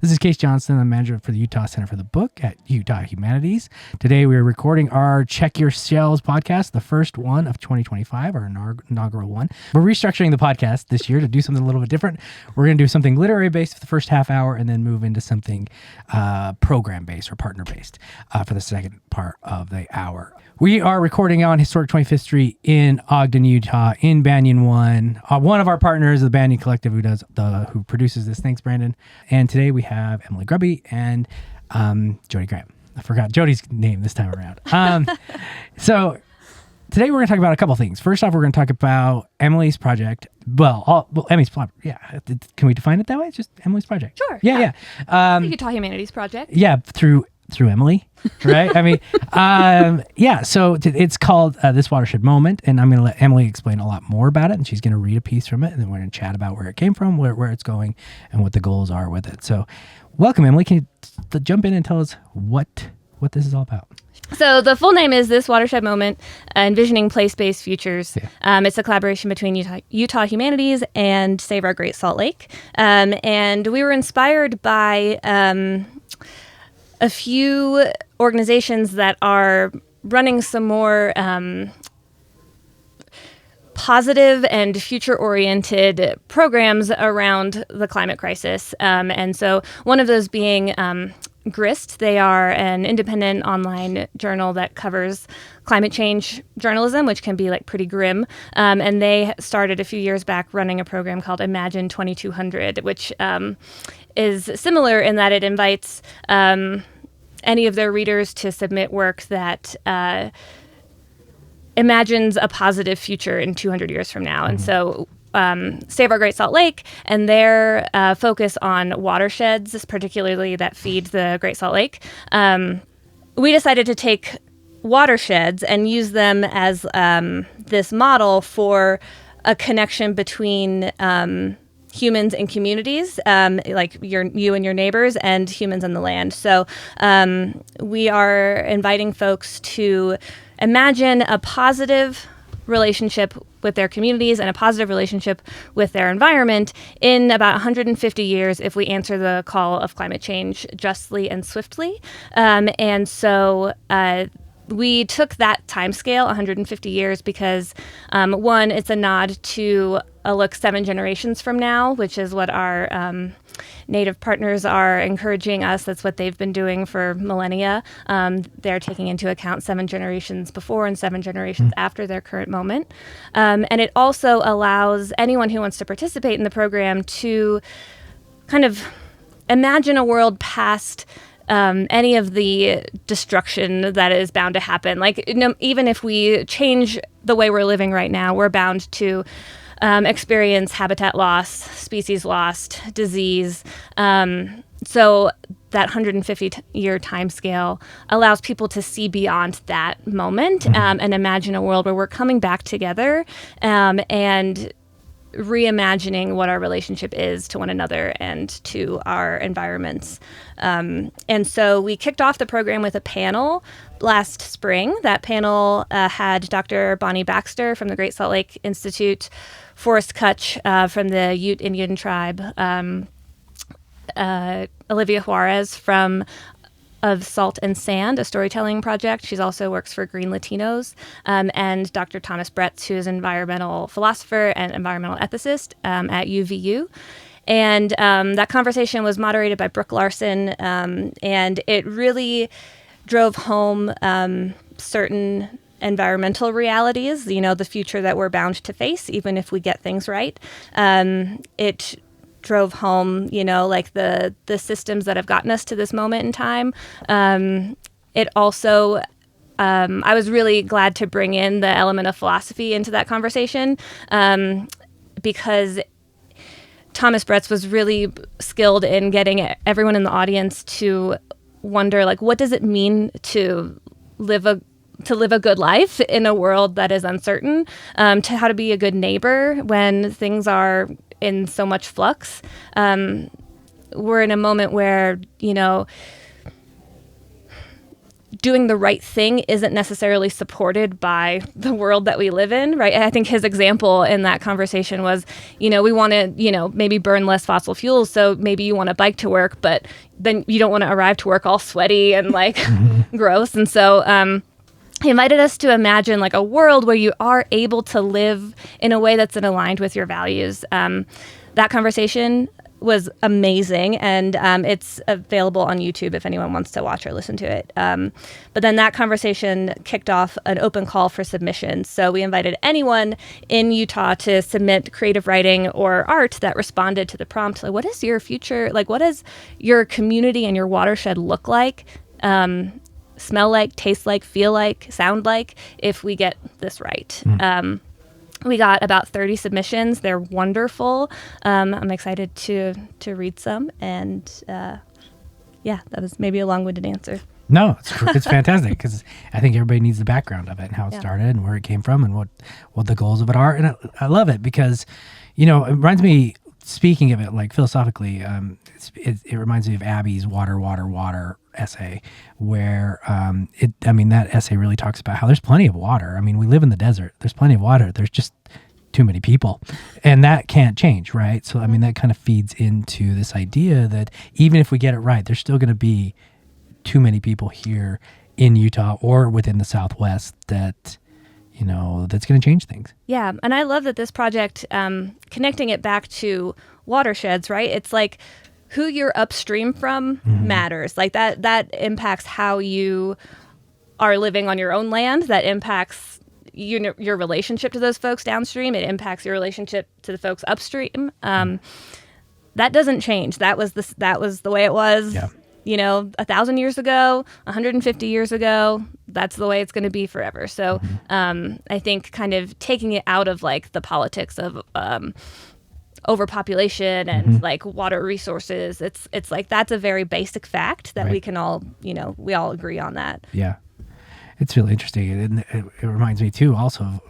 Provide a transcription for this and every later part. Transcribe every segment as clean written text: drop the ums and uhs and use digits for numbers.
This is Kase Johnson. I'm manager for the Utah Center for the Book at Utah Humanities. Today we are recording our Check Your Shells podcast, the first one of 2025, our inaugural one. We're restructuring the podcast this year to do something a little bit different. We're going to do something literary-based for the first half hour and then move into something program-based or partner-based for the second part of the hour. We are recording on historic 25th Street in Ogden, Utah, in Banyan One. One of our partners, the Banyan Collective, who produces this. Thanks, Brandon. And today we have Emily Grubby and Jodi Graham. I forgot Jodi's name this time around. So today we're going to talk about a couple things. First off, we're going to talk about Emily's project. Emily's project. Yeah. Can we define it that way? It's just Emily's project. Sure. Yeah. The Utah Humanities project. Yeah, through Emily, right? I mean, so it's called This Watershed Moment, and I'm going to let Emily explain a lot more about it, and she's going to read a piece from it, and then we're going to chat about where it came from, where it's going, and what the goals are with it. So welcome, Emily. Can you jump in and tell us what this is all about? So the full name is This Watershed Moment, Envisioning Place-Based Futures. Yeah. It's a collaboration between Utah Humanities and Save Our Great Salt Lake. And we were inspired by a few organizations that are running some more positive and future-oriented programs around the climate crisis. And so one of those being GRIST. They are an independent online journal that covers climate change journalism, which can be pretty grim. And they started a few years back running a program called Imagine 2200, which is similar in that it invites any of their readers to submit work that imagines a positive future in 200 years from now. Mm-hmm. And so Save Our Great Salt Lake and their focus on watersheds, particularly that feed the Great Salt Lake, we decided to take watersheds and use them as this model for a connection between humans and communities, like you and your neighbors, and humans and the land. So we are inviting folks to imagine a positive relationship with their communities and a positive relationship with their environment in about 150 years if we answer the call of climate change justly and swiftly. And so we took that time scale, 150 years, because one, it's a nod to a look 7 generations from now, which is what our Native partners are encouraging us. That's what they've been doing for millennia. They're taking into account 7 generations before and 7 generations after their current moment. And it also allows anyone who wants to participate in the program to kind of imagine a world past any of the destruction that is bound to happen. Even if we change the way we're living right now, we're bound to experience habitat loss, species lost, disease. So that 150-year time scale allows people to see beyond that moment and imagine a world where we're coming back together and reimagining what our relationship is to one another and to our environments. And so we kicked off the program with a panel last spring. That panel had Dr. Bonnie Baxter from the Great Salt Lake Institute, Forrest Kutch from the Ute Indian tribe, Olivia Juarez of Salt and Sand, a storytelling project. She also works for Green Latinos, and Dr. Thomas Bretz, who is an environmental philosopher and environmental ethicist at UVU. And that conversation was moderated by Brooke Larson, and it really drove home certain environmental realities, the future that we're bound to face, even if we get things right. It drove home, the systems that have gotten us to this moment in time. It also, I was really glad to bring in the element of philosophy into that conversation because Thomas Bretz was really skilled in getting everyone in the audience to wonder, what does it mean to live a good life in a world that is uncertain, to how to be a good neighbor when things are in so much flux. We're in a moment where, doing the right thing isn't necessarily supported by the world that we live in, right? I think his example in that conversation was, we want to, maybe burn less fossil fuels. So maybe you want to bike to work, but then you don't want to arrive to work all sweaty and like gross. And so he invited us to imagine like a world where you are able to live in a way that's aligned with your values. That conversation was amazing, and it's available on YouTube if anyone wants to watch or listen to it. But then that conversation kicked off an open call for submissions. So we invited anyone in Utah to submit creative writing or art that responded to the prompt. Like, what is your future? Like, what does your community and your watershed look like? Smell like, taste like, feel like, sound like, if we get this right. We got about 30 submissions. They're wonderful. I'm excited to read some. And that was maybe a long-winded answer. No, it's fantastic because I think everybody needs the background of it and how it started and where it came from and what the goals of it are. And I love it because, it reminds me, speaking of it, like philosophically, it reminds me of Abby's Water essay, where that essay really talks about how there's plenty of water. I mean, we live in the desert. There's plenty of water. There's just too many people, and that can't change, right? So, that kind of feeds into this idea that even if we get it right, there's still going to be too many people here in Utah or within the Southwest that that's going to change things. Yeah, and I love that this project, connecting it back to watersheds, right? It's like who you're upstream from matters. Like that impacts how you are living on your own land. That impacts your relationship to those folks downstream. It impacts your relationship to the folks upstream. That doesn't change. That was the way it was. Yeah. 1,000 years ago, 150 years ago, that's the way it's going to be forever. So I think kind of taking it out of like the politics of overpopulation and like water resources, it's like that's a very basic fact that we can all, we all agree on that. Yeah. It's really interesting. And it reminds me too also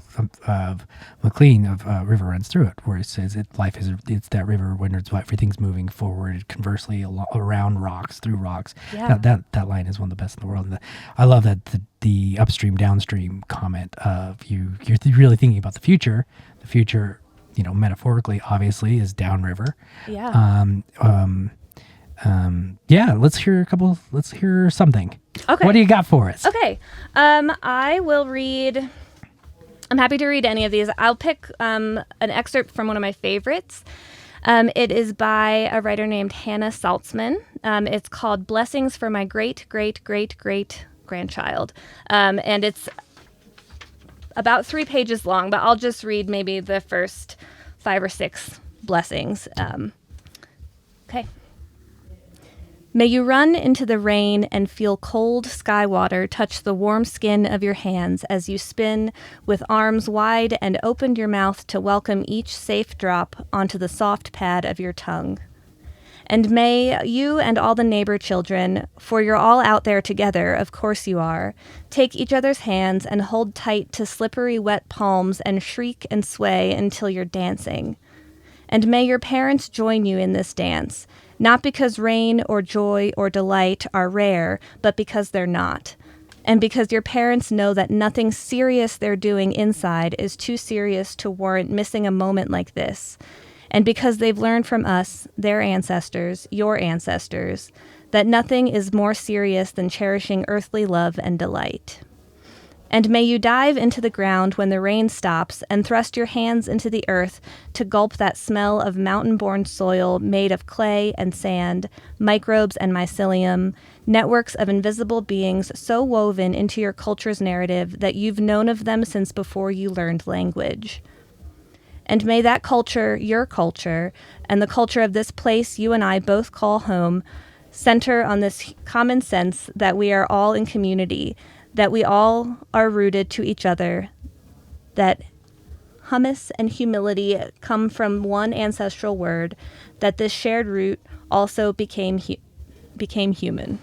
of McLean of River Runs Through It, where it says it's that river when everything's moving forward, conversely around rocks, through rocks. Yeah. That line is one of the best in the world. And I love that the upstream downstream comment of you're really thinking about the future. The future, metaphorically, obviously, is downriver. Yeah. Let's hear something. Okay. What do you got for us? Okay. I will read. I'm happy to read any of these. I'll pick an excerpt from one of my favorites. It is by a writer named Hannah Saltzman. It's called Blessings for My Great, Great, Great, Great Grandchild. And it's about 3 pages long, but I'll just read maybe the first 5 or 6 blessings. Okay. May you run into the rain and feel cold sky water touch the warm skin of your hands as you spin with arms wide and opened your mouth to welcome each safe drop onto the soft pad of your tongue. And may you and all the neighbor children, for you're all out there together, of course you are, take each other's hands and hold tight to slippery wet palms and shriek and sway until you're dancing. And may your parents join you in this dance, not because rain or joy or delight are rare, but because they're not. And because your parents know that nothing serious they're doing inside is too serious to warrant missing a moment like this. And because they've learned from us, their ancestors, your ancestors, that nothing is more serious than cherishing earthly love and delight. And may you dive into the ground when the rain stops and thrust your hands into the earth to gulp that smell of mountain-born soil made of clay and sand, microbes and mycelium, networks of invisible beings so woven into your culture's narrative that you've known of them since before you learned language. And may that culture, your culture, and the culture of this place you and I both call home, center on this common sense that we are all in community, that we all are rooted to each other, that hummus and humility come from one ancestral word, that this shared root also became human.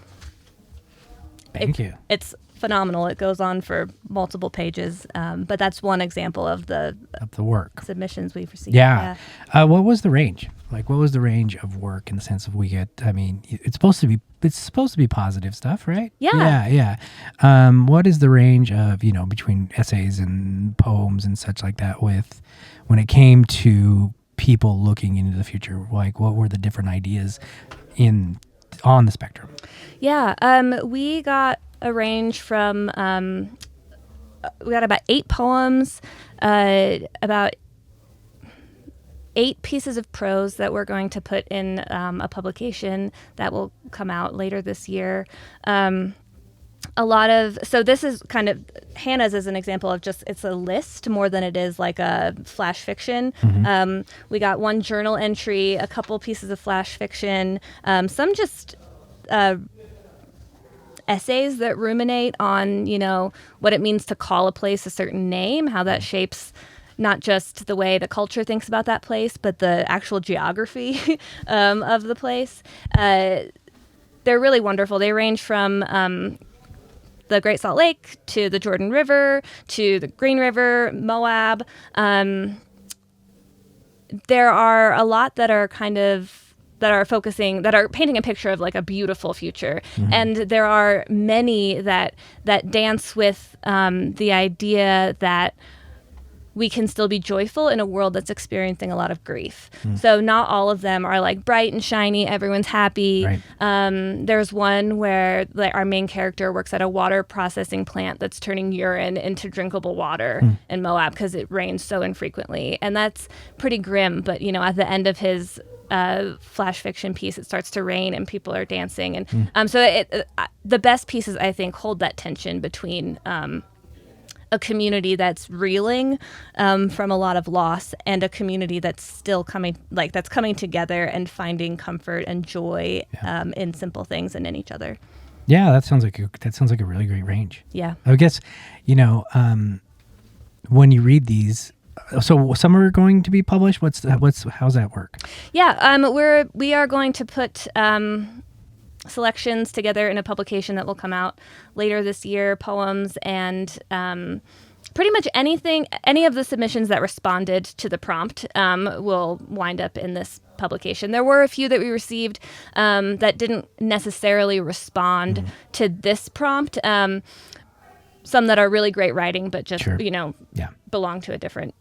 Thank you. It's phenomenal. It goes on for multiple pages, but that's one example of the work submissions we've received. Yeah. What was the range? Like, what was the range of work in the sense of it's supposed to be positive stuff, right? Yeah. What is the range of, between essays and poems and such like that when it came to people looking into the future? Like, what were the different ideas on the spectrum? Yeah. We got a range from, we got about 8 poems, about 8 pieces of prose that we're going to put in a publication that will come out later this year. So this is kind of, Hannah's is an example of it's a list more than it is like a flash fiction. Mm-hmm. We got 1 journal entry, a couple pieces of flash fiction, some just essays that ruminate on, what it means to call a place a certain name, how that shapes not just the way the culture thinks about that place, but the actual geography of the place. They're really wonderful. They range from the Great Salt Lake to the Jordan River to the Green River, Moab. There are a lot that are that are painting a picture of like a beautiful future. Mm-hmm. And there are many that dance with the idea that we can still be joyful in a world that's experiencing a lot of grief. Mm. So not all of them are like bright and shiny, everyone's happy. Right. There's one where our main character works at a water processing plant that's turning urine into drinkable water in Moab because it rains so infrequently. And that's pretty grim, but at the end of his flash fiction piece, it starts to rain and people are dancing. And so the best pieces, I think, hold that tension between a community that's reeling from a lot of loss and a community that's still coming together and finding comfort and joy in simple things and in each other. Yeah, that sounds like a really great range. Yeah. I guess, when you read these, so some are going to be published. How's that work? Yeah, we are going to put selections together in a publication that will come out later this year, poems and pretty much any of the submissions that responded to the prompt will wind up in this publication. There were a few that we received that didn't necessarily respond to this prompt. Some that are really great writing, but just, belong to a different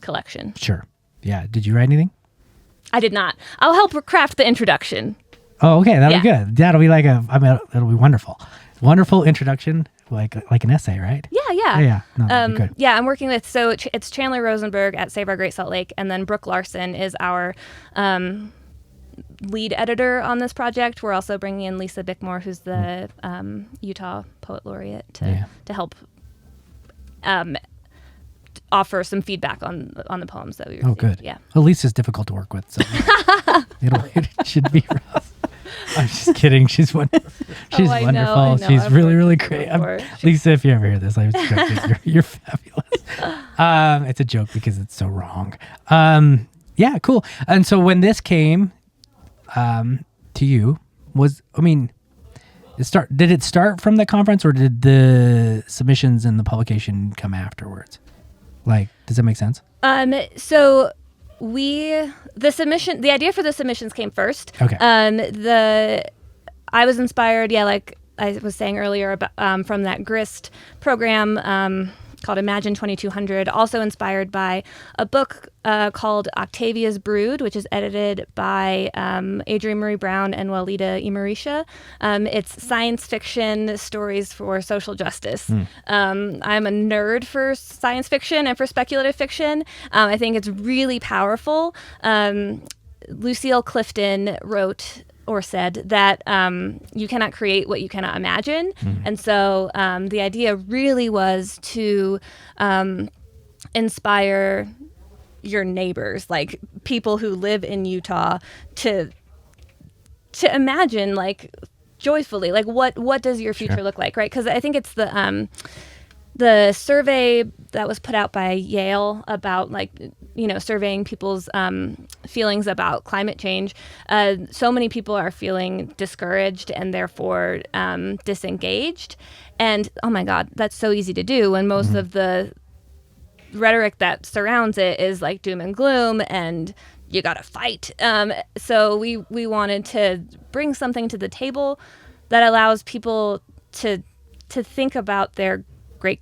collection. Sure. Yeah. Did you write anything? I did not. I'll help craft the introduction. Oh, okay. That'll be good. That'll be it'll be wonderful. Wonderful introduction, like an essay, right? Yeah. No, that'd be good. Yeah, I'm working with, it's Chandler Rosenberg at Save Our Great Salt Lake, and then Brooke Larson is our lead editor on this project. We're also bringing in Lisa Bickmore, who's the Utah Poet Laureate, to help offer some feedback on the poems that we received. Oh, good. Yeah. Well, Lisa's difficult to work with, so it should be rough. I'm just kidding. She's wonderful. I know. She's really, really great. Lisa, if you ever hear this, I'm just joking. You're fabulous. It's a joke because it's so wrong. Yeah, cool. And so when this came to you, did it start from the conference, or did the submissions and the publication come afterwards? Like, does that make sense? So the idea for the submissions came first. Okay. I was inspired, like I was saying earlier, about, from that GRIST program called Imagine 2200, also inspired by a book called Octavia's Brood, which is edited by Adrienne Marie Brown and Walida Imarisha. It's science fiction stories for social justice. I'm a nerd for science fiction and for speculative fiction. I think it's really powerful. Lucille Clifton wrote or said that you cannot create what you cannot imagine. And so the idea really was to inspire your neighbors, like people who live in Utah, to imagine, like, joyfully, like what does your future look like, right? Because I think it's the the survey that was put out by Yale about surveying people's feelings about climate change, so many people are feeling discouraged and therefore disengaged. And oh my God, that's so easy to do when most of the rhetoric that surrounds it is like doom and gloom and you gotta fight. So we wanted to bring something to the table that allows people to think about their great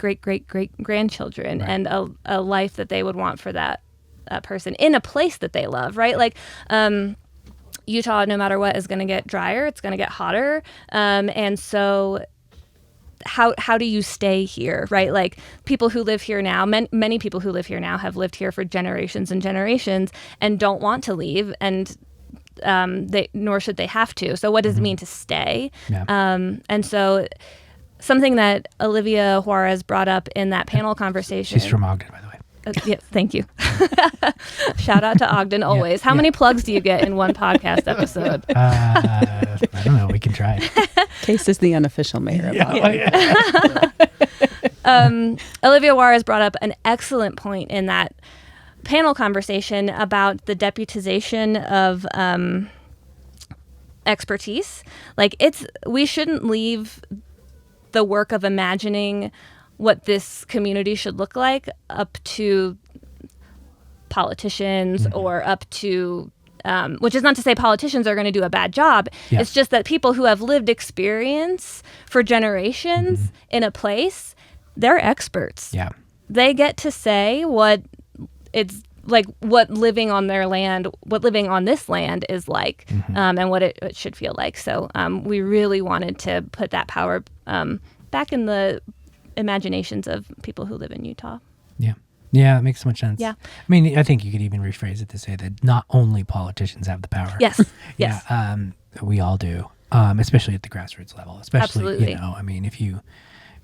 grandchildren and a life that they would want for that person in a place that they love, right? Like Utah, no matter what, is going to get drier. It's going to get hotter, and so how do you stay here, right? Like people who live here now, many people who live here now have lived here for generations and generations and don't want to leave, and nor should they have to. So what does it mean to stay? Yeah. And so something that Olivia Juarez brought up in that panel conversation. She's from Ogden, by the way. Yes, thank you. Shout out to Ogden always. How many plugs do you get in one podcast episode? I don't know. We can try. Kase is the unofficial mayor of Ogden. Olivia Juarez brought up an excellent point in that panel conversation about the deputization of expertise. Like we shouldn't leave the work of imagining what this community should look like up to politicians or up to, which is not to say politicians are going to do a bad job. Yeah. It's just that people who have lived experience for generations in a place, they're experts. Yeah. They get to say what it's like, what living on their land, what living on this land is like, and what it should feel like. So we really wanted to put that power back in the imaginations of people who live in Utah. Yeah, it makes so much sense. Yeah. I mean, I think you could even rephrase it to say that not only politicians have the power. Yes. Yeah. We all do, especially at the grassroots level. Especially, absolutely. I mean, if you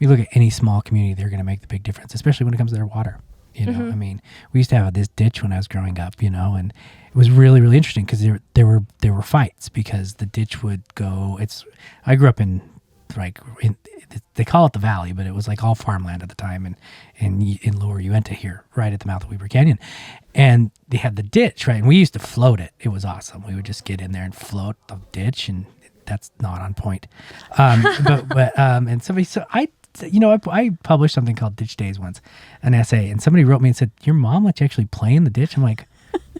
look at any small community, they're going to make the big difference, especially when it comes to their water. I mean, we used to have this ditch when I was growing up, and it was really, really interesting because there were fights because the ditch would go. I grew up in they call it the valley, but it was like all farmland at the time, and in Lower Uinta here, right at the mouth of Weber Canyon, and they had the ditch, right, and we used to float it. It was awesome. We would just get in there and float the ditch, and that's not on point. And somebody, so I published something called Ditch Days once, an essay, and somebody wrote me and said, "Your mom let you actually play in the ditch?" I'm like,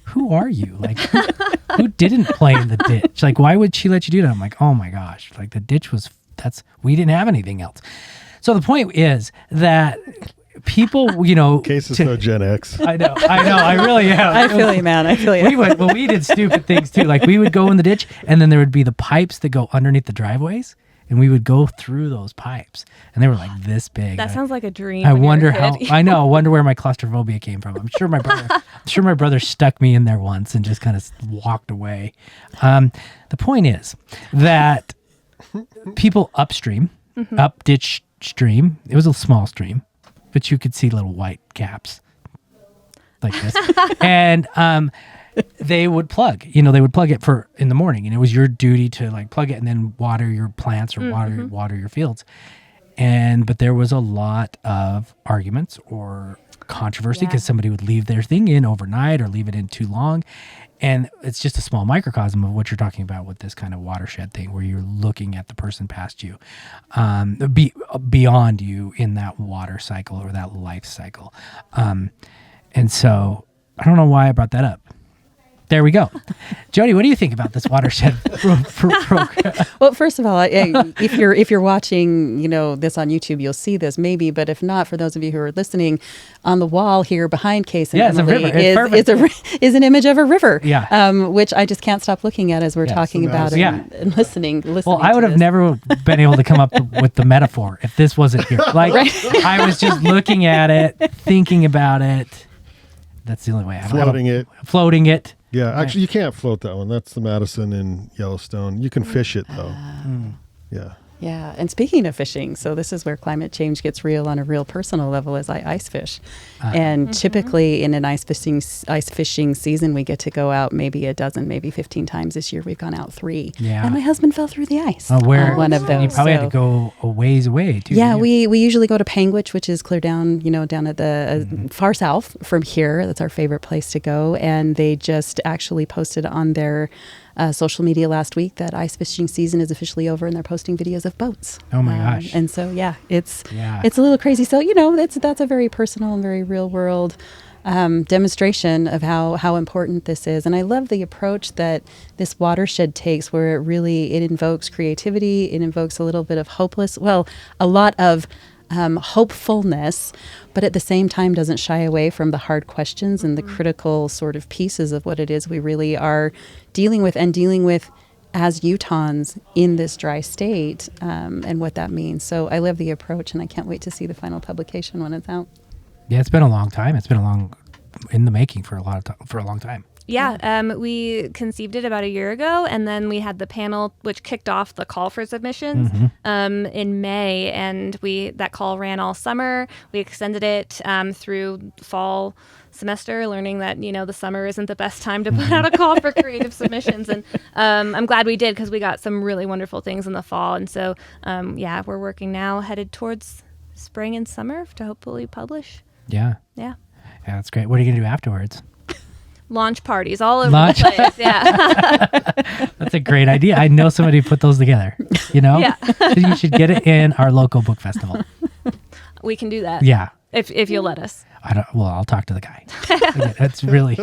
who are you? Like, who didn't play in the ditch? Like, why would she let you do that? I'm like, oh my gosh, like the ditch was. We didn't have anything else. So the point is that people, Kase is no Gen X. I know, I really am. I feel you, man. I feel you. We did stupid things too. Like we would go in the ditch and then there would be the pipes that go underneath the driveways and we would go through those pipes and they were like this big. That sounds like a dream. I wonder where my claustrophobia came from. I'm sure my brother stuck me in there once and just kind of walked away. The point is that people upstream, up ditch stream. It was a small stream, but you could see little white caps like this. And they would plug. They would plug it in the morning, and it was your duty to like plug it and then water your plants or water your fields. But there was a lot of arguments or controversy because somebody would leave their thing in overnight or leave it in too long. And it's just a small microcosm of what you're talking about with this kind of watershed thing where you're looking at the person past you, beyond you in that water cycle or that life cycle. And so I don't know why I brought that up. There we go. Jodi, what do you think about this watershed program? Well, first of all, if you're watching, this on YouTube, you'll see this maybe. But if not, for those of you who are listening, on the wall here behind Kase and Emily is an image of a river. Yeah. Which I just can't stop looking at as we're talking about it and listening. Well, I would have never been able to come up with the metaphor if this wasn't here. Like I was just looking at it, thinking about it. That's the only way. Floating it. Yeah, actually, you can't float that one. That's the Madison in Yellowstone. You can fish it, though. Yeah. Yeah. And speaking of fishing, so this is where climate change gets real on a real personal level as I ice fish. And typically in an ice fishing season, we get to go out maybe a dozen, maybe 15 times. This year we've gone out 3. Yeah. And my husband fell through the ice. Where? One of those. You probably had to go a ways away too. Yeah, we usually go to Panguitch, which is clear down, down at the far south from here. That's our favorite place to go. And they just actually posted on their social media last week that ice fishing season is officially over, and they're posting videos of boats. Oh my gosh. And so, it's a little crazy. So, that's a very personal and very real world demonstration of how important this is. And I love the approach that this watershed takes, where it invokes creativity, it invokes a little bit of a lot of hopefulness, but at the same time doesn't shy away from the hard questions and the critical sort of pieces of what it is we really are dealing with as Utahns in this dry state, and what that means. So I love the approach, and I can't wait to see the final publication when it's out. Yeah, it's been a long time. It's been in the making for a long time. Yeah, we conceived it about a year ago, and then we had the panel, which kicked off the call for submissions in May, and that call ran all summer. We extended it through fall semester, learning that the summer isn't the best time to put out a call for creative submissions, and I'm glad we did, because we got some really wonderful things in the fall. And so we're working now, headed towards spring and summer to hopefully publish. Yeah, that's great. What are you gonna do afterwards? Launch parties all over the place. Yeah. That's a great idea. I know somebody put those together. Yeah. So you should get it in our local book festival. We can do that. Yeah. If you'll let us. I'll talk to the guy. That's really,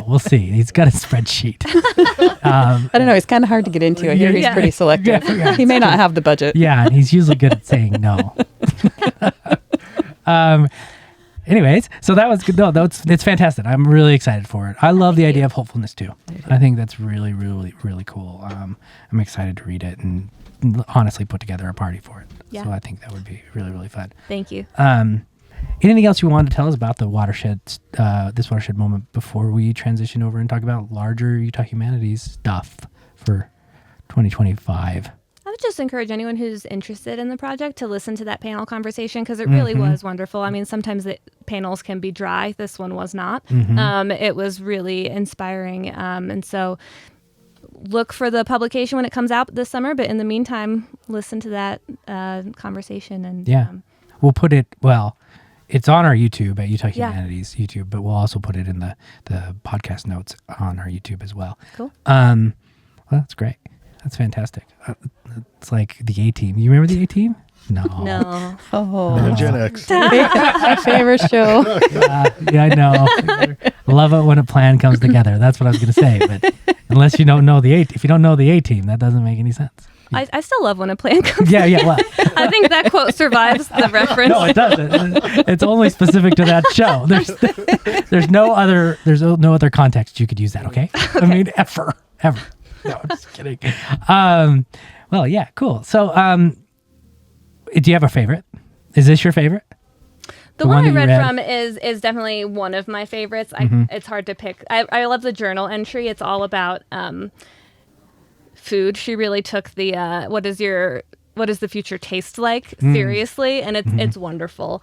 we'll see. He's got a spreadsheet. I don't know. It's kind of hard to get into. I hear he's pretty selective. Yeah, he may not have the budget. Yeah, and he's usually good at saying no. Anyways, so that was good. No, it's fantastic. I'm really excited for it. I love the idea of hopefulness too. I think that's really, really, really cool. I'm excited to read it and honestly put together a party for it. Yeah. So I think that would be really, really fun. Thank you. Anything else you wanted to tell us about the watershed, this watershed moment, before we transition over and talk about larger Utah Humanities stuff for 2025? I would just encourage anyone who's interested in the project to listen to that panel conversation, because it really was wonderful. I mean, sometimes the panels can be dry. This one was not. It was really inspiring. And so look for the publication when it comes out this summer. But in the meantime, listen to that conversation. And we'll put it, it's on our YouTube at Utah Humanities YouTube, but we'll also put it in the podcast notes on our YouTube as well. Cool. Well, that's great. That's fantastic. It's like the A-Team. You remember the A-Team? No. Oh. Gen X. My favorite show. Yeah, I know. Love it when a plan comes together. That's what I was going to say. But unless if you don't know the A-Team, that doesn't make any sense. I still love when a plan comes Yeah. Well, I think that quote survives the reference. No, it doesn't. It's only specific to that show. There's no other context you could use that. Okay. I mean, ever. No, I'm just kidding. Well, yeah, cool. So, do you have a favorite? Is this your favorite? The one I read from is definitely one of my favorites. It's hard to pick. I love the journal entry. It's all about food. She really took the what does the future taste like seriously, and it's wonderful.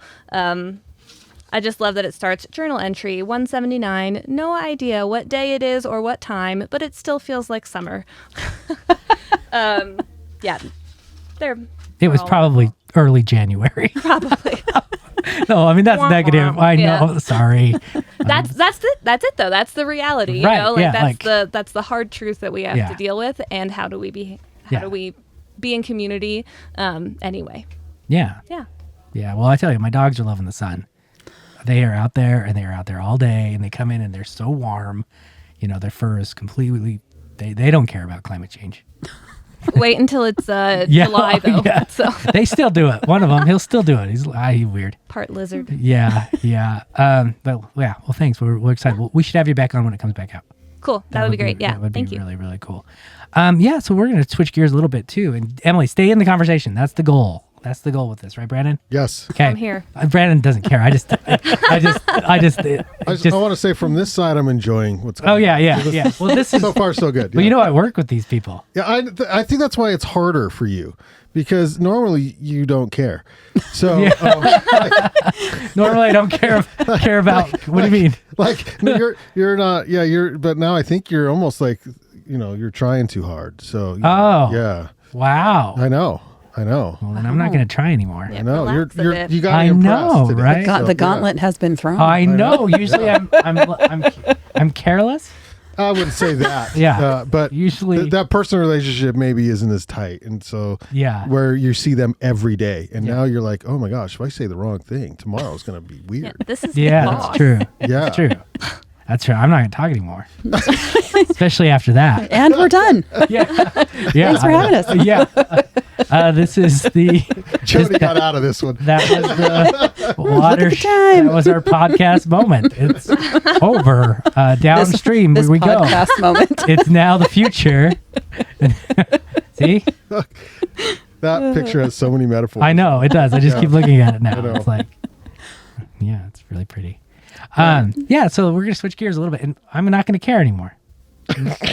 I just love that it starts journal entry 179. No idea what day it is or what time, but it still feels like summer. It was probably early January. Probably. No, I mean that's negative. I know. Sorry. That's it though. That's the reality. Right, You know? That's the hard truth that we have to deal with. And how do we be in community anyway? Yeah. Yeah. Yeah. Well, I tell you, my dogs are loving the sun. They are out there, and they are out there all day, and they come in and they're so warm. Their fur is completely. They don't care about climate change. Wait until it's July though. Yeah. So they still do it. One of them, he'll still do it. He's weird. Part lizard. Yeah. Well, thanks. We're excited. We should have you back on when it comes back out. Cool. That would be great. Yeah. That would Thank be you. really, really cool. So we're going to switch gears a little bit too. And Emily, stay in the conversation. That's the goal. That's the goal with this, right, Brandon? Yes. Okay. I'm here. Brandon doesn't care. I want to say from this side, I'm enjoying what's going on. Oh yeah. Well, this is So far, so good. Well, I work with these people. Yeah, I think that's why it's harder for you, because normally you don't care. So Normally I don't care about. What do you mean? Like you're not. Yeah, But now I think you're almost like, you're trying too hard. So yeah. Wow. I know. Well, then I'm not going to try anymore. I know. Relax a bit. You got I know, today. right? The gauntlet has been thrown. I know. Usually I'm careless. I wouldn't say that. Yeah. But usually that personal relationship maybe isn't as tight. And so where you see them every day. And now you're like, oh my gosh, if I say the wrong thing, tomorrow's going to be weird. Yeah, this is that's true. Yeah. That's true. That's true. I'm not going to talk anymore. Especially after that. And we're done. Yeah. Thanks for having us. Yeah. This is the... Jodi got out of this one. That was the watershed. time. That was our podcast moment. It's over. Downstream this we go. podcast moment. It's now the future. See? That picture has so many metaphors. I know it does. I just keep looking at it now. I know. It's like, yeah, it's really pretty. So we're gonna switch gears a little bit, and I'm not gonna care anymore.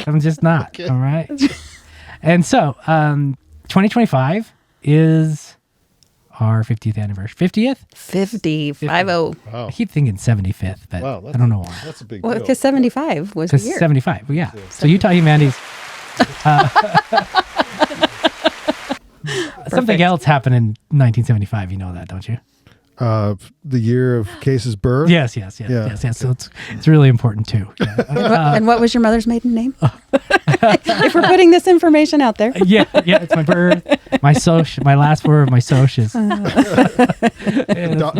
I'm just not. Okay. All right. And so, 2025 is our 50th anniversary. 50th? 50. Wow. I keep thinking 75th, but Wow, I don't know why. That's a big Well, deal. because 75 was the Because year. 75. Well, yeah. So Utah Humanities. Something else happened in 1975. You know that, don't you? The year of Kase's birth. Yes. So it's really important too. Yeah. And what was your mother's maiden name? If we're putting this information out there. yeah. It's my birth, my social, my last word of my socials.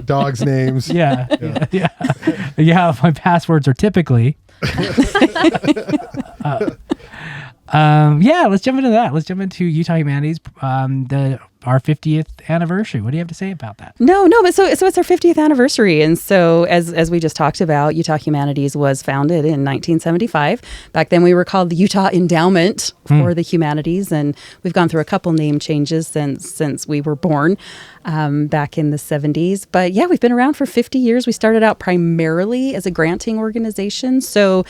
Dogs' names. Yeah. My passwords are typically. Let's jump into that. Let's jump into Utah Humanities, our 50th anniversary. What do you have to say about that? No, but so it's our 50th anniversary. And so as we just talked about, Utah Humanities was founded in 1975. Back then we were called the Utah Endowment for the Humanities. And we've gone through a couple name changes since we were born back in the 70s. But yeah, we've been around for 50 years. We started out primarily as a granting organization. So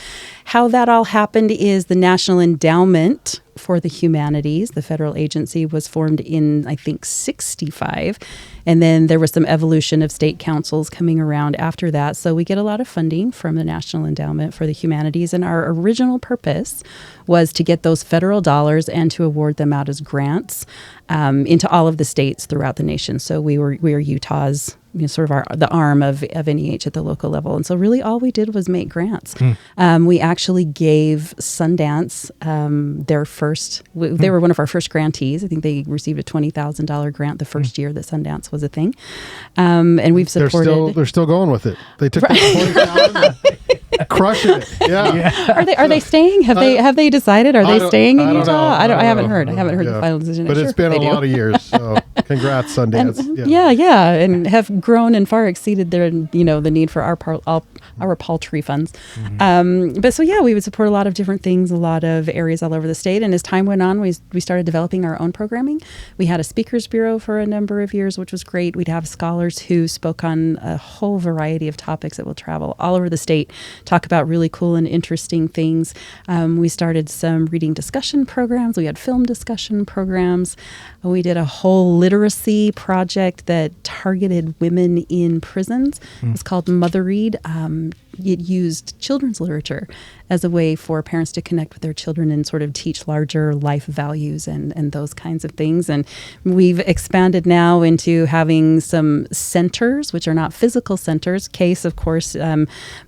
how that all happened is the National Endowment for the Humanities, the federal agency, was formed in, I think, 65. And then there was some evolution of state councils coming around after that. So we get a lot of funding from the National Endowment for the Humanities. And our original purpose was to get those federal dollars and to award them out as grants into all of the states throughout the nation. So we are Utah's sort of the arm of NEH at the local level. And so really all we did was make grants. We actually gave Sundance their first, they were one of our first grantees. I think they received a $20,000 grant the first year that Sundance was a thing. And we've supported. They're still going with it. They took the 20,000, crushing it. Yeah. Are they staying? Have they decided? Are they staying in Utah? I haven't heard. I haven't heard Yeah. the final decision. But I'm it's sure been a they do. lot of years. So congrats, Sundance. And have grown and far exceeded their the need for our paltry funds. But so we would support a lot of different things, a lot of areas all over the state. And as time went on, we started developing our own programming. We had a speakers bureau for a number of years, which was great. We'd have scholars who spoke on a whole variety of topics that will travel all over the state, talk about really cool and interesting things. We started some reading discussion programs. We had film discussion programs. We did a whole literacy project that targeted women in prisons. It was called Mother Read. It used children's literature as a way for parents to connect with their children and sort of teach larger life values and those kinds of things. And we've expanded now into having some centers, which are not physical centers. Kase, of course,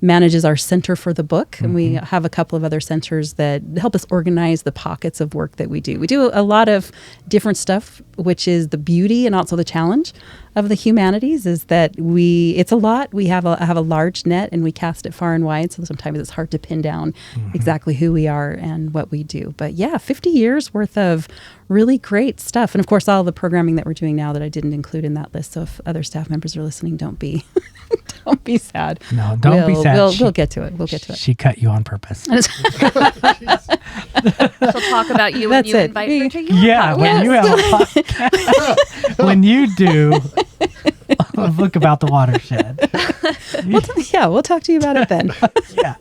manages our Center for the Book. And we have a couple of other centers that help us organize the pockets of work that we do. We do a lot of different stuff, which is the beauty and also the challenge of the humanities is that it's a lot. We have a large net and we cast it far and wide. So sometimes it's hard to pin down exactly who we are and what we do. But yeah, 50 years worth of really great stuff. And of course, all the programming that we're doing now that I didn't include in that list. So if other staff members are listening, don't be sad. No, don't be sad. We'll get to it. We'll get to it. She cut you on purpose. She'll talk about you when you invite her to your podcast. When you have a podcast. When you do a book about the watershed. We'll talk to you about it then. Yeah.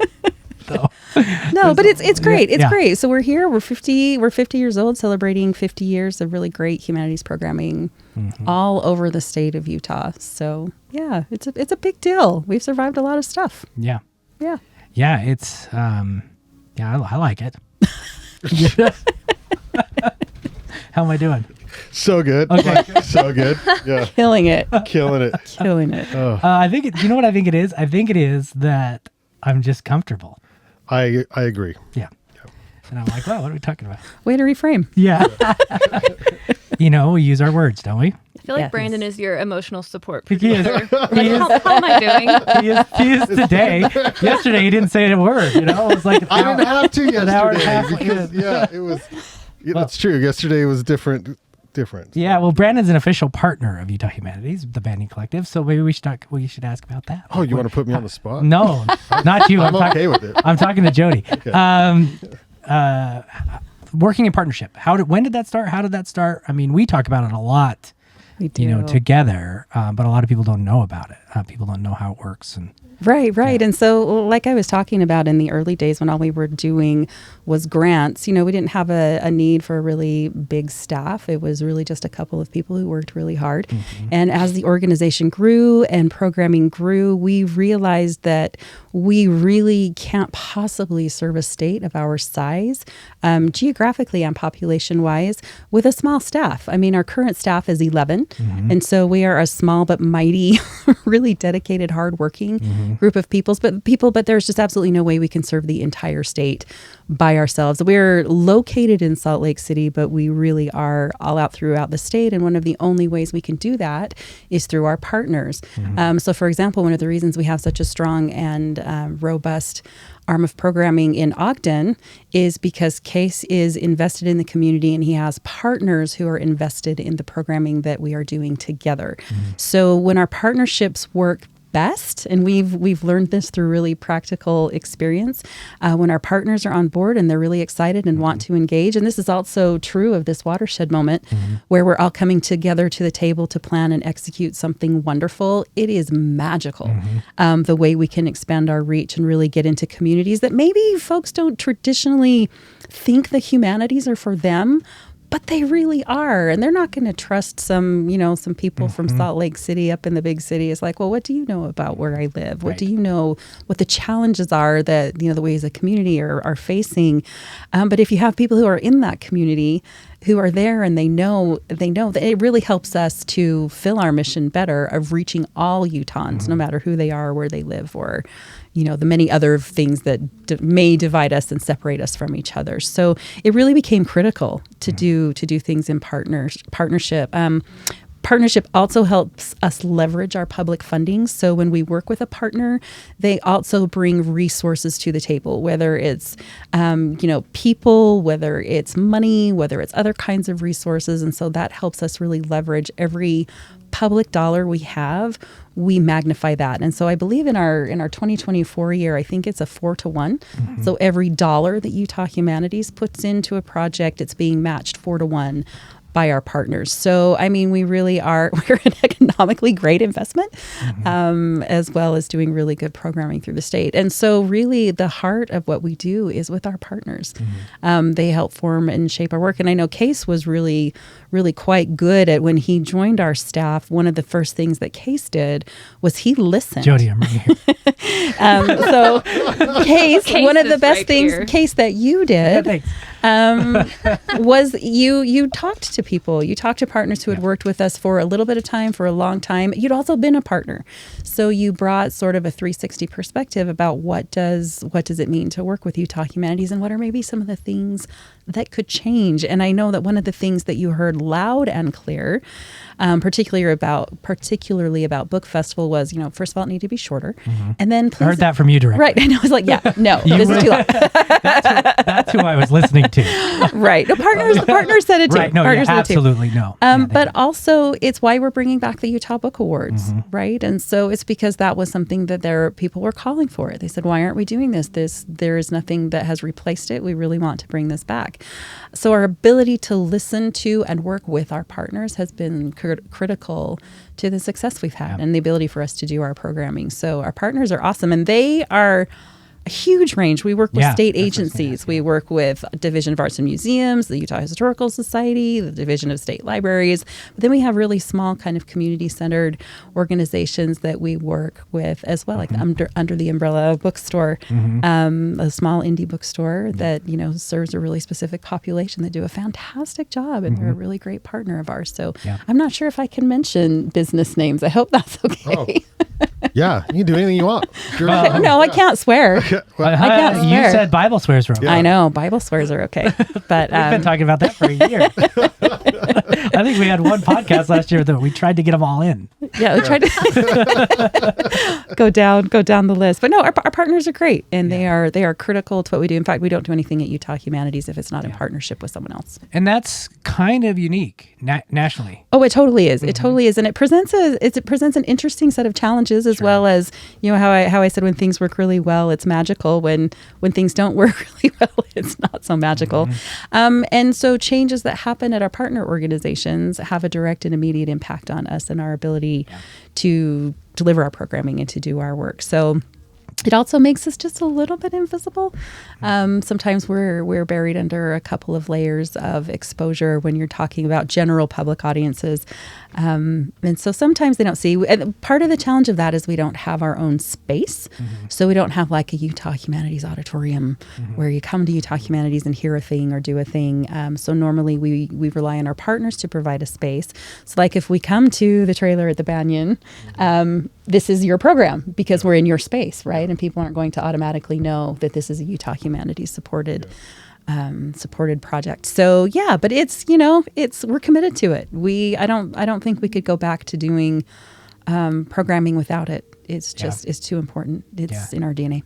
No, but it's great. It's great. So we're here. We're 50 years old, celebrating 50 years of really great humanities programming all over the state of Utah. So yeah, it's a big deal. We've survived a lot of stuff. Yeah. Yeah. Yeah. It's I like it. How am I doing? So good. Okay. So good. Yeah. Killing it. Killing it. Oh. I think you know what I think it is? I think it is that I'm just comfortable. I agree. Yeah. And I'm like, wow, what are we talking about? Way to reframe. Yeah. We use our words, don't we? I feel like Brandon is your emotional support He is. producer. How am I doing? He is today. Yesterday, he didn't say a word. It was like I didn't have to yesterday. An hour and a half because, it was. Yeah, that's true. Yesterday was different. Yeah, well, Brandon's an official partner of Utah Humanities, the banding collective. So maybe we should ask about that. Oh, you want to put me on the spot? No, not you. I'm okay with it. I'm talking to Jodi. Okay. Working in partnership. When did that start? How did that start? I mean, we talk about it a lot, we do. Together, but a lot of people don't know about it. People don't know how it works. And Right. Yeah. And so like I was talking about in the early days when all we were doing was grants, we didn't have a need for a really big staff. It was really just a couple of people who worked really hard. And as the organization grew and programming grew, we realized that we really can't possibly serve a state of our size, geographically and population-wise, with a small staff. I mean, our current staff is 11. And so we are a small but mighty, really dedicated, hardworking group of people, but there's just absolutely no way we can serve the entire state by ourselves. We're located in Salt Lake City, but we really are all out throughout the state. And one of the only ways we can do that is through our partners. So for example, one of the reasons we have such a strong and robust arm of programming in Ogden is because Kase is invested in the community and he has partners who are invested in the programming that we are doing together. So when our partnerships work best, and we've learned this through really practical experience, when our partners are on board and they're really excited and want to engage. And this is also true of this watershed moment where we're all coming together to the table to plan and execute something wonderful. It is magical, the way we can expand our reach and really get into communities that maybe folks don't traditionally think the humanities are for them, but they really are. And they're not going to trust some people from Salt Lake City up in the big city. It's like, well, what do you know about where I live? What do you know what the challenges are that, the ways a community are facing? But if you have people who are in that community who are there and they know that it really helps us to fill our mission better of reaching all Utahns, no matter who they are, where they live, or the many other things that may divide us and separate us from each other. So it really became critical to do things in partnership. Partnership also helps us leverage our public funding. So when we work with a partner, they also bring resources to the table, whether it's, people, whether it's money, whether it's other kinds of resources. And so that helps us really leverage every public dollar we have. We magnify that. And so I believe in our 2024 year, I think it's a 4-to-1. So every dollar that Utah Humanities puts into a project, it's being matched 4-to-1 by our partners. So, I mean, we're an economically great investment, as well as doing really good programming through the state. And so really the heart of what we do is with our partners. They help form and shape our work. And I know Kase was really, really quite good at when he joined our staff. One of the first things that Kase did was he listened. Jodi, I'm right here. So Kase, one of the best things, Kase, that you did was you talked to people. You talked to partners who had worked with us for a little bit of time, for a long time. You'd also been a partner. So you brought sort of a 360 perspective about what does it mean to work with Utah Humanities, and what are maybe some of the things that could change. And I know that one of the things that you heard loud and clear, particularly about Book Festival, was, first of all, it needed to be shorter. And then I heard that from you directly. Right. And I was like, no, this is too long. That's who I was listening to. Right. The partners said it too. Right. No, absolutely no. But also, it's why we're bringing back the Utah Book Awards, right? And so it's because that was something that people were calling for. They said, why aren't we doing this? There is nothing that has replaced it. We really want to bring this back. So our ability to listen to and work with our partners has been critical to the success we've had and the ability for us to do our programming. So our partners are awesome, and they are a huge range. We work with state agencies. We work with Division of Arts and Museums, the Utah Historical Society, the Division of State Libraries. But then we have really small kind of community-centered organizations that we work with as well, like under the umbrella of bookstore, a small indie bookstore that, serves a really specific population that do a fantastic job, and they're a really great partner of ours. So I'm not sure if I can mention business names. I hope that's okay. Oh. Yeah, you can do anything you want. No, I can't swear. I can't swear. You said Bible swears were okay. I know, Bible swears are okay. But we've been talking about that for a year. I think we had one podcast last year that we tried to get them all in. Yeah, we tried to go down the list. But no, our partners are great, and they are critical to what we do. In fact, we don't do anything at Utah Humanities if it's not in partnership with someone else. And that's kind of unique nationally. Oh, it totally is. It totally is, and it presents an interesting set of challenges, as well as how I said, when things work really well, it's magical. When things don't work really well, it's not so magical. And so changes that happen at our partner organizations have a direct and immediate impact on us and our ability to deliver our programming and to do our work. So it also makes us just a little bit invisible. Sometimes we're buried under a couple of layers of exposure when you're talking about general public audiences. And so sometimes they don't see. And part of the challenge of that is we don't have our own space. So we don't have like a Utah Humanities auditorium where you come to Utah Humanities and hear a thing or do a thing. So normally we rely on our partners to provide a space. So like if we come to the trailer at the Banyan, this is your program because we're in your space, right? And people aren't going to automatically know that this is a Utah Humanities supported project. So yeah, but we're committed to it. I don't think we could go back to doing programming without it. It's too important. It's in our DNA.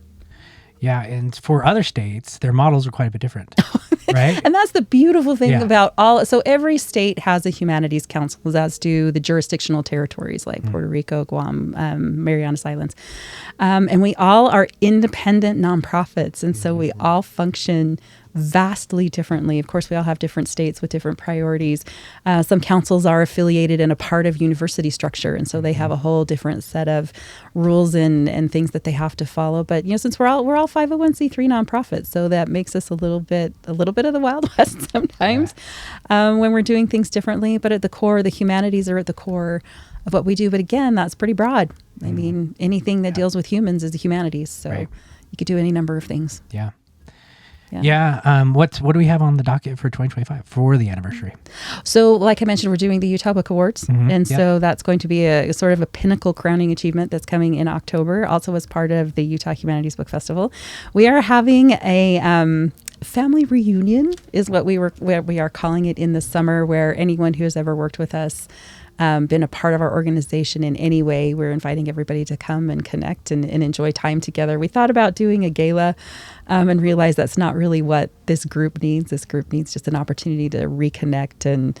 Yeah, and for other states, their models are quite a bit different, right? And that's the beautiful thing about so every state has a humanities council, as do the jurisdictional territories like Puerto Rico, Guam, Marianas Islands. And we all are independent nonprofits, and so we all function vastly differently. Of course, we all have different states with different priorities. Some councils are affiliated and a part of university structure, and so they have a whole different set of rules and things that they have to follow. But since we're all 501c3 nonprofits, so that makes us a little bit of the Wild West sometimes when we're doing things differently. But at the core, the humanities are at the core of what we do. But again, that's pretty broad. I mean, anything that deals with humans is the humanities. So you could do any number of things. Yeah. What do we have on the docket for 2025 for the anniversary? So like I mentioned, we're doing the Utah Book Awards. And so that's going to be a sort of a pinnacle crowning achievement that's coming in October, also as part of the Utah Humanities Book Festival. We are having a family reunion is what we are calling it in the summer, where anyone who has ever worked with us, been a part of our organization in any way, we're inviting everybody to come and connect and enjoy time together. We thought about doing a gala and realized that's not really what this group needs. This group needs just an opportunity to reconnect and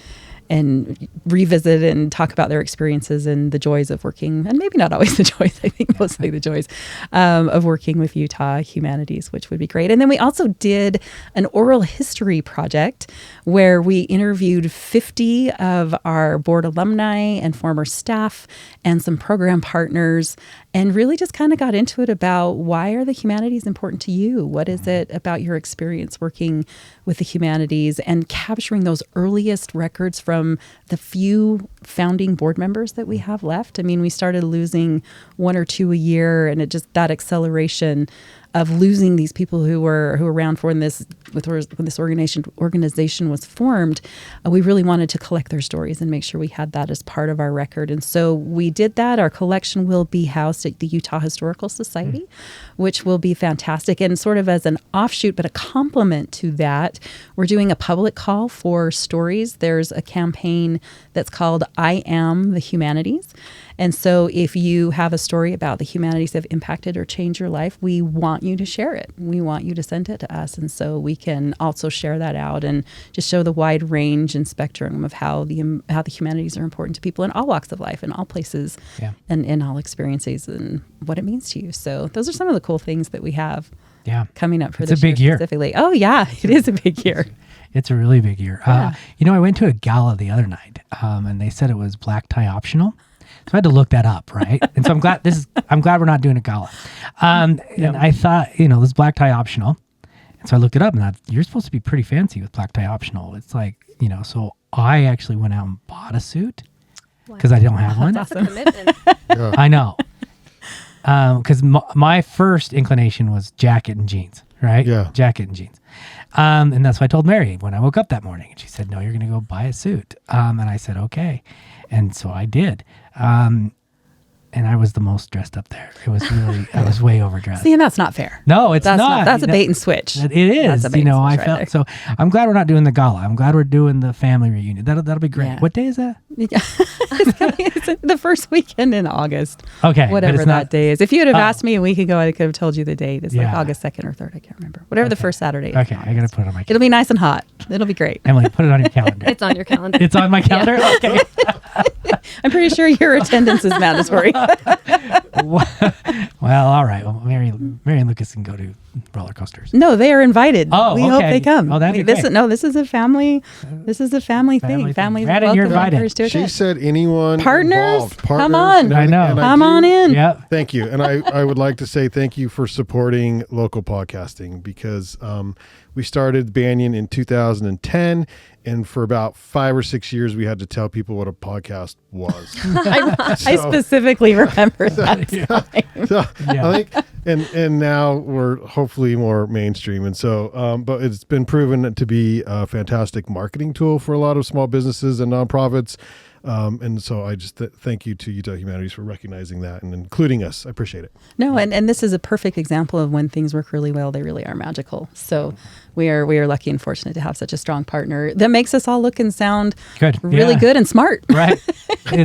revisit and talk about their experiences and the joys of working, and maybe not always the joys, I think mostly the joys of working with Utah Humanities, which would be great. And then we also did an oral history project where we interviewed 50 of our board alumni and former staff and some program partners, and really just kind of got into it about why are the humanities important to you? What is it about your experience working with the humanities, and capturing those earliest records from the few founding board members that we have left. I mean, we started losing one or two a year, and it just, that acceleration of losing these people who were around for when this organization was formed. We really wanted to collect their stories and make sure we had that as part of our record. And so we did that. Our collection will be housed at the Utah Historical Society, which will be fantastic. And sort of as an offshoot, but a complement to that, we're doing a public call for stories. There's a campaign that's called I Am the Humanities. And so if you have a story about the humanities that have impacted or changed your life, we want you to share it. We want you to send it to us. And so we can also share that out and just show the wide range and spectrum of how the humanities are important to people in all walks of life, in all places, and in all experiences, and what it means to you. So those are some of the cool things that we have coming up for this year. It's a big year. Specifically. Oh, yeah, it is a big year. It's a really big year. Yeah. I went to a gala the other night, and they said it was black tie optional. So I had to look that up, right? And so I'm glad we're not doing a gala. And I thought, this black tie optional. And so I looked it up, and you're supposed to be pretty fancy with black tie optional. It's like, so I actually went out and bought a suit because I don't have one. That's a commitment. I know. Because my first inclination was jacket and jeans, right? Yeah. Jacket and jeans. And that's what I told Mary when I woke up that morning. And she said, no, you're going to go buy a suit. And I said, okay. And so I did. And I was the most dressed up there. It was really, I was way overdressed. See, and that's not fair. No, it's not. That's a bait and switch. It is. I felt so. I'm glad we're not doing the gala. I'm glad we're doing the family reunion. That'll be great. Yeah. What day is that? It's the first weekend in August. Okay, whatever that day is. If you would have asked me a week ago, I could have told you the date. It's like August 2nd or 3rd. I can't remember. Whatever the first Saturday is. Okay, I got to put it on my calendar. It'll be nice and hot. It'll be great. Emily, put it on your calendar. It's on your calendar. It's on my calendar? Yeah. Okay. I'm pretty sure your attendance is mandatory. Well, all right. Well, Mary and Lucas can go to roller coasters. No, they are invited. Oh, we hope they come. Oh, that'd be great. This is a family. This is a family thing. Family. Brandon, you're invited. She said anyone partners. Involved. Come on. I know. Come on in. Yeah. Thank you. And I would like to say thank you for supporting local podcasting, because we started Banyan in 2010. And for about 5 or 6 years, we had to tell people what a podcast was. I specifically remember that. I think, and now we're hopefully more mainstream. And so, but it's been proven to be a fantastic marketing tool for a lot of small businesses and nonprofits. And so I just thank you to Utah Humanities for recognizing that and including us. I appreciate it. No, and this is a perfect example of when things work really well, they really are magical. So we are lucky and fortunate to have such a strong partner that makes us all look and sound really good and smart. Right.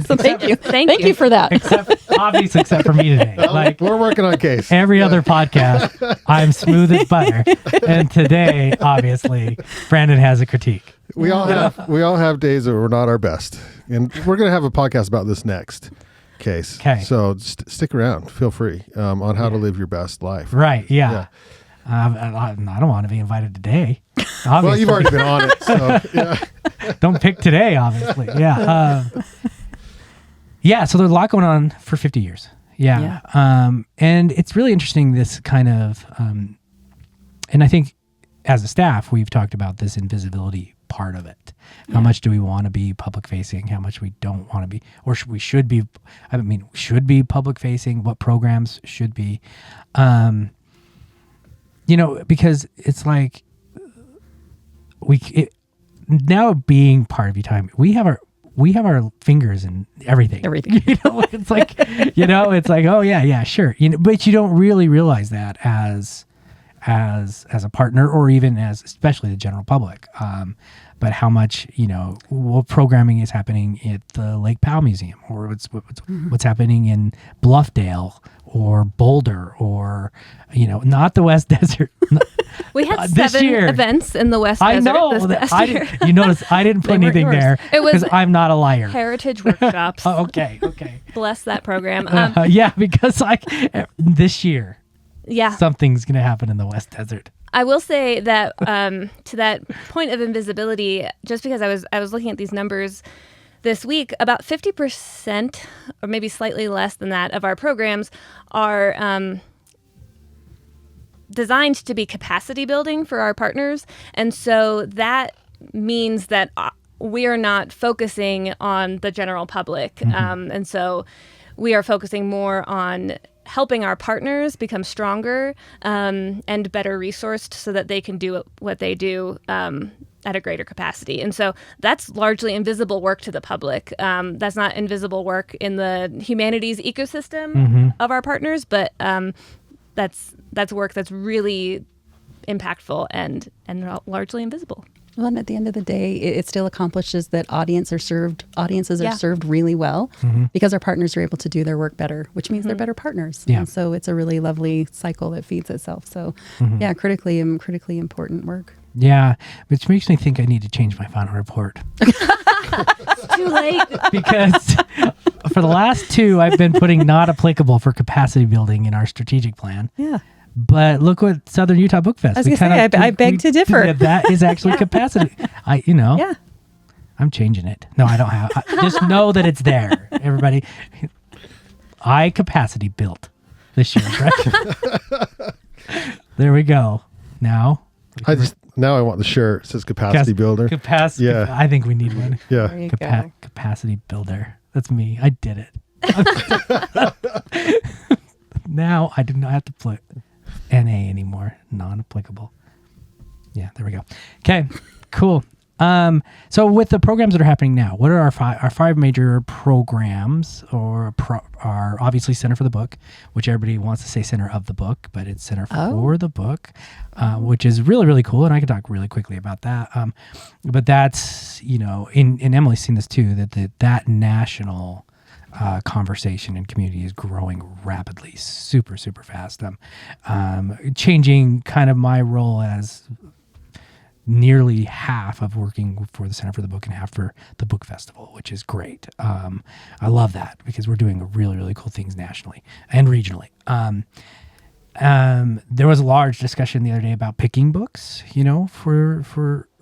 So thank you. Thank you for that. Except for me today. Like, we're working on Kase. Every other podcast, I'm smooth as butter. And today, obviously, Brandon has a critique. We all have days that we're not our best. And we're going to have a podcast about this next case. Okay. So stick around. Feel free on how to live your best life. Right. Yeah. I don't want to be invited today. Obviously. Well, you've already been on it. So, yeah. Don't pick today, obviously. Yeah. So there's a lot going on for 50 years. Yeah. And it's really interesting, this kind of, and I think as a staff, we've talked about this invisibility part of it. How much do we want to be public facing? How much we don't want to be, or should be public facing? What programs should be? Because it's like now being part of Utah, we have our fingers in everything. It's like, oh yeah, sure. But you don't really realize that as a partner, or even as especially the general public. But how much, what programming is happening at the Lake Powell Museum, or what's happening in Bluffdale or Boulder, or, not the West Desert. We had 7 events in the West Desert. I know. This past year. You notice I didn't put anything there because I'm not a liar. Heritage workshops. Oh, okay. Bless that program. Because this year, something's going to happen in the West Desert. I will say that to that point of invisibility, just because I was looking at these numbers this week, about 50%, or maybe slightly less than that, of our programs are designed to be capacity building for our partners. And so that means that we are not focusing on the general public. And so we are focusing more on helping our partners become stronger and better resourced so that they can do what they do at a greater capacity. And so that's largely invisible work to the public. That's not invisible work in the humanities ecosystem of our partners, but that's work that's really impactful and largely invisible. Well, and at the end of the day, it still accomplishes that audiences are served really well because our partners are able to do their work better, which means they're better partners. Yeah. And so it's a really lovely cycle that feeds itself. So yeah, critically important work. Yeah, which makes me think I need to change my final report. Too late. Because for the last two, I've been putting not applicable for capacity building in our strategic plan. Yeah. But look what Southern Utah Book Fest. I was going to say, I beg to differ. That is actually capacity. Yeah. I'm changing it. No, I don't have. Just know that it's there, everybody. I capacity built this year, right? There we go. Now I want the shirt. It says capacity builder. Capacity. Yeah. I think we need one. Yeah. There you go. Capacity builder. That's me. I did it. Now I do not have to put NA anymore. Non-applicable. Yeah, there we go. Okay, cool. So with the programs that are happening now, what are our five major programs? Are obviously Center for the Book, which everybody wants to say Center of the Book, but it's Center for the Book, which is really, really cool. And I can talk really quickly about that. But that's, and Emily's seen this too, that national conversation and community is growing rapidly, super, super fast. Changing kind of my role as nearly half of working for the Center for the Book and half for the Book Festival, which is great. I love that because we're doing really, really cool things nationally and regionally. There was a large discussion the other day about picking books,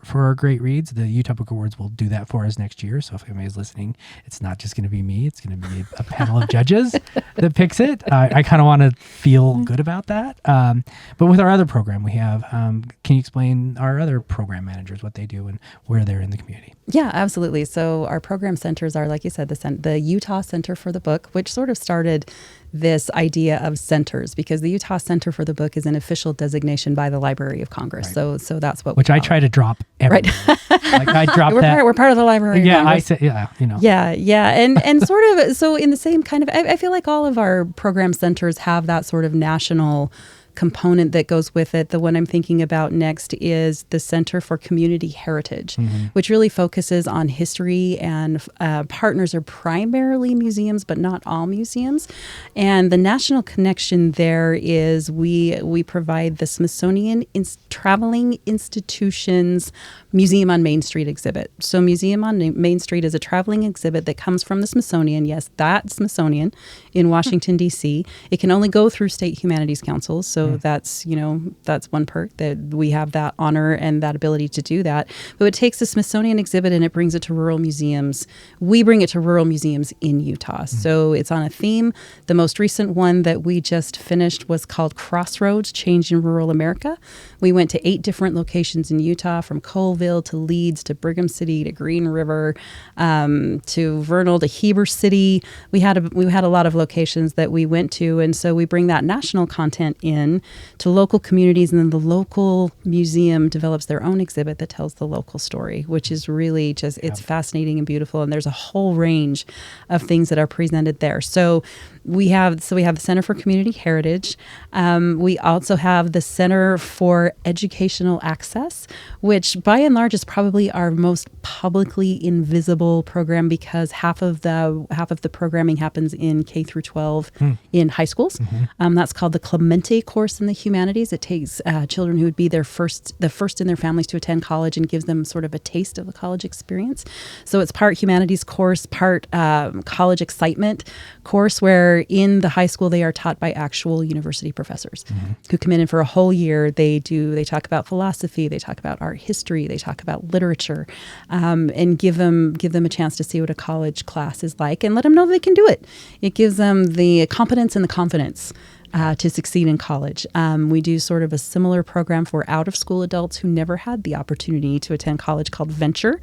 for our great reads. The Utah Book Awards will do that for us next year. So if anybody's listening, it's not just going to be me. It's going to be a panel of judges that picks it. I kind of want to feel good about that. But with our other program, we have, can you explain our other program managers, what they do and where they're in the community? Yeah, absolutely. So our program centers are, like you said, the Utah Center for the Book, which sort of started this idea of centers because the Utah Center for the Book is an official designation by the Library of Congress. Right. So that's what which I try to drop every right. Like I dropped that. We're part of the Library of Congress. I said, Yeah. And sort of, so in the same kind of, I feel like all of our program centers have that sort of national component that goes with it. The one I'm thinking about next is the Center for Community Heritage, which really focuses on history and partners are primarily museums, but not all museums. And the national connection there is we provide the Smithsonian Traveling Institutions Museum on Main Street exhibit. So Museum on Main Street is a traveling exhibit that comes from the Smithsonian. Yes, that Smithsonian in Washington, D.C. It can only go through State Humanities Councils. So that's one perk that we have that honor and that ability to do that. But it takes the Smithsonian exhibit and it brings it to rural museums. We bring it to rural museums in Utah. So it's on a theme. The most recent one that we just finished was called Crossroads, Change in Rural America. We went to 8 different locations in Utah, from Colville to Leeds to Brigham City to Green River to Vernal to Heber City. We had a lot of locations that we went to, and so we bring that national content in to local communities, and then the local museum develops their own exhibit that tells the local story, which is really just it's fascinating and beautiful. And there's a whole range of things that are presented there. So we have the Center for Community Heritage. We also have the Center for Educational Access, which by and large is probably our most publicly invisible program because half of the programming happens in K through 12 in high schools. That's called the Clemente course in the humanities. It takes children who would be the first in their families to attend college and gives them sort of a taste of the college experience. So it's part humanities course, part college excitement course, where in the high school they are taught by actual university professors who come in and for a whole year they talk about philosophy, they talk about art history, they talk about literature, and give them a chance to see what a college class is like and let them know they can do it. It gives them the competence and the confidence to succeed in college. We do sort of a similar program for out-of-school adults who never had the opportunity to attend college called Venture.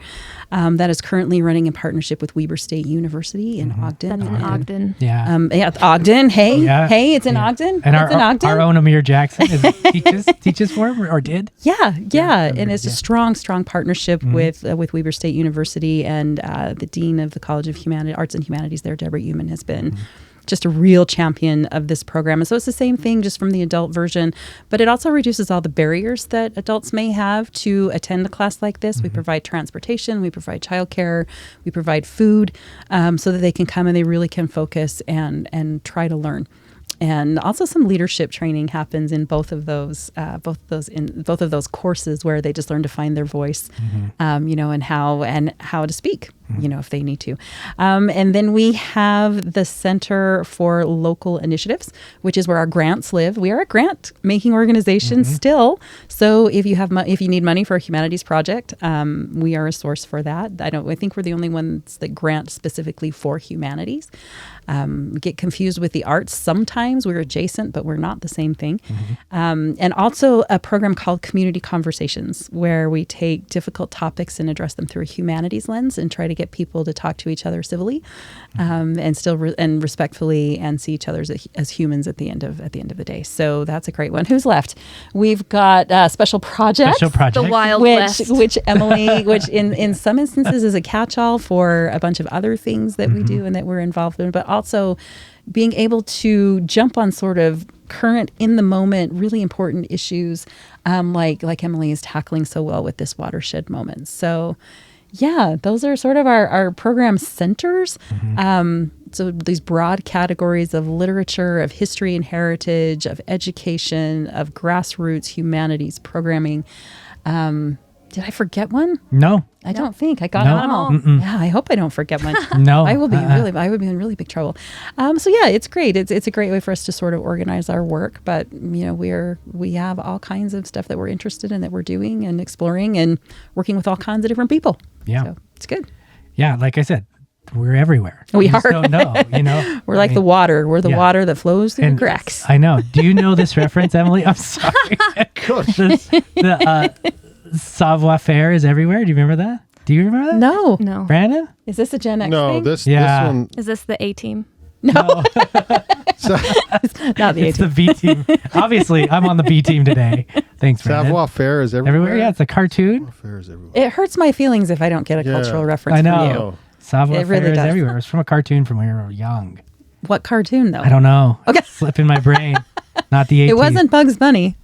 That is currently running in partnership with Weber State University in Ogden. That's in Ogden. Yeah. Yeah, Ogden. Hey, Yeah. hey, it's in Ogden. And It's in Ogden. our own Amir Jackson teaches for him or did? Yeah. And it's a strong partnership with Weber State University, and the Dean of the College of Arts and Humanities there, Deborah Uman, has been just a real champion of this program. And so it's the same thing, just from the adult version, but it also reduces all the barriers that adults may have to attend a class like this. We provide transportation, we provide childcare, we provide food, so that they can come and they really can focus and try to learn. And also some leadership training happens in both of those courses, where they just learn to find their voice, and how to speak, if they need to. And then we have the Center for Local Initiatives, which is where our grants live. We are a grant making organization still. So if you need money for a humanities project, we are a source for that. I think we're the only ones that grant specifically for humanities. We get confused with the arts sometimes. We're adjacent, but we're not the same thing. And also a program called Community Conversations, where we take difficult topics and address them through a humanities lens and try to get people to talk to each other civilly, and still and respectfully, and see each other as humans at the end of the day. So that's a great one. Who's left? We've got Special Projects. The Wild West. Which Emily, which in some instances is a catch-all for a bunch of other things that we do and that we're involved in, but also being able to jump on sort of current, in the moment, really important issues, like Emily is tackling so well with This Watershed Moment. So yeah, those are sort of our program centers. So these broad categories of literature, of history and heritage, of education, of grassroots humanities programming. Did I forget one? No. I don't think I got them all. Yeah, I hope I don't forget one. No. I would be in really big trouble. So yeah, it's great. It's a great way for us to sort of organize our work. But we have all kinds of stuff that we're interested in, that we're doing and exploring and working with all kinds of different people. Yeah. So it's good. Yeah, like I said, we're everywhere. We just are. don't know. We're like the water. We're the water that flows through the cracks. I know. Do you know this reference, Emily? I'm sorry. The savoir-faire is everywhere. Do you remember that? Do you remember that? No. Brandon? Is this a Gen X No, thing? this one. Is this the A team? No. It's not the A It's team. the B team. Obviously, I'm on the B team today. Thanks, Brandon. Savoir-faire is everywhere. Everywhere? Yeah, it's a cartoon. Savoir-faire is everywhere. It hurts my feelings if I don't get a cultural reference I know. from you. Oh. Savoir-faire It really is does. everywhere. It's from a cartoon from when we were young. What cartoon, though? I don't know. Okay. Slip in my brain. Not the A team. It wasn't Bugs Bunny.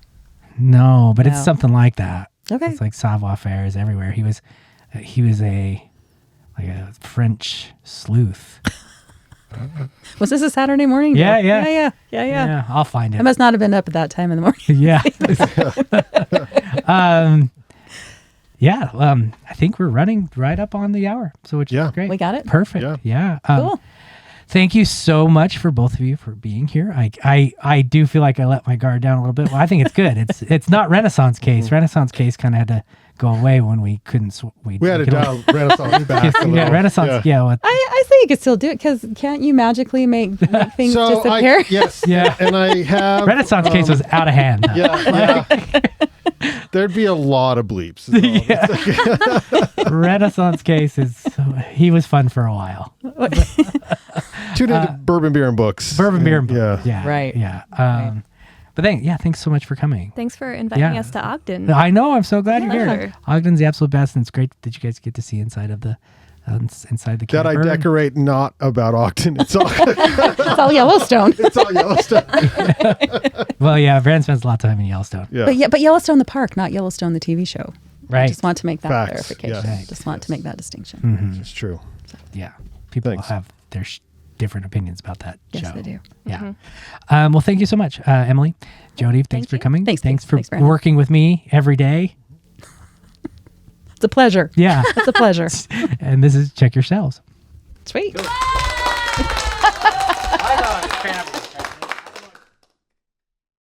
No, but it's No. something like that. Okay. It's like savoir-faire is everywhere. He was a French sleuth. Was this a Saturday morning? Yeah, show? yeah. Yeah. I'll find it. I must not have been up at that time in the morning. Yeah. I think we're running right up on the hour. So which is great. We got it? Perfect. Yeah. Cool. Thank you so much for both of you for being here. I do feel like I let my guard down a little bit. Well, I think it's good. It's not Renaissance Case. Renaissance Case kind of had to go away when we couldn't. We had to dial Renaissance back. A little. Yeah, Renaissance. Yeah. I say you could still do it, because can't you magically make things disappear? Yes. Yeah. And I have Renaissance Case was out of hand. Yeah. There'd be a lot of bleeps. Renaissance Case he was fun for a while. Tune into Bourbon Beer and Books. Bourbon Beer and Yeah. Books. Yeah. Right. Yeah. But thanks so much for coming. Thanks for inviting us to Ogden. I know. I'm so glad you're here. Pleasure. Ogden's the absolute best, and it's great that you guys get to see inside of the inside the That I camper. decorate not about Ogden. It's all It's all Yellowstone. it's all Yellowstone. Well, yeah, Brandon spends a lot of time in Yellowstone. Yeah. But Yellowstone the park, not Yellowstone the TV show. Right. Just want to make that Facts, clarification. yes. Just want to make that distinction. It's true. Yeah. People Thanks. have their different opinions about that Yes, show. they do. Yeah. Well, thank you so much, Emily. Jodi, thanks for coming. Thanks, for Brandon. working with me every day. It's a pleasure. Yeah. It's a pleasure. And this is Check Yourselves. Sweet. I thought it was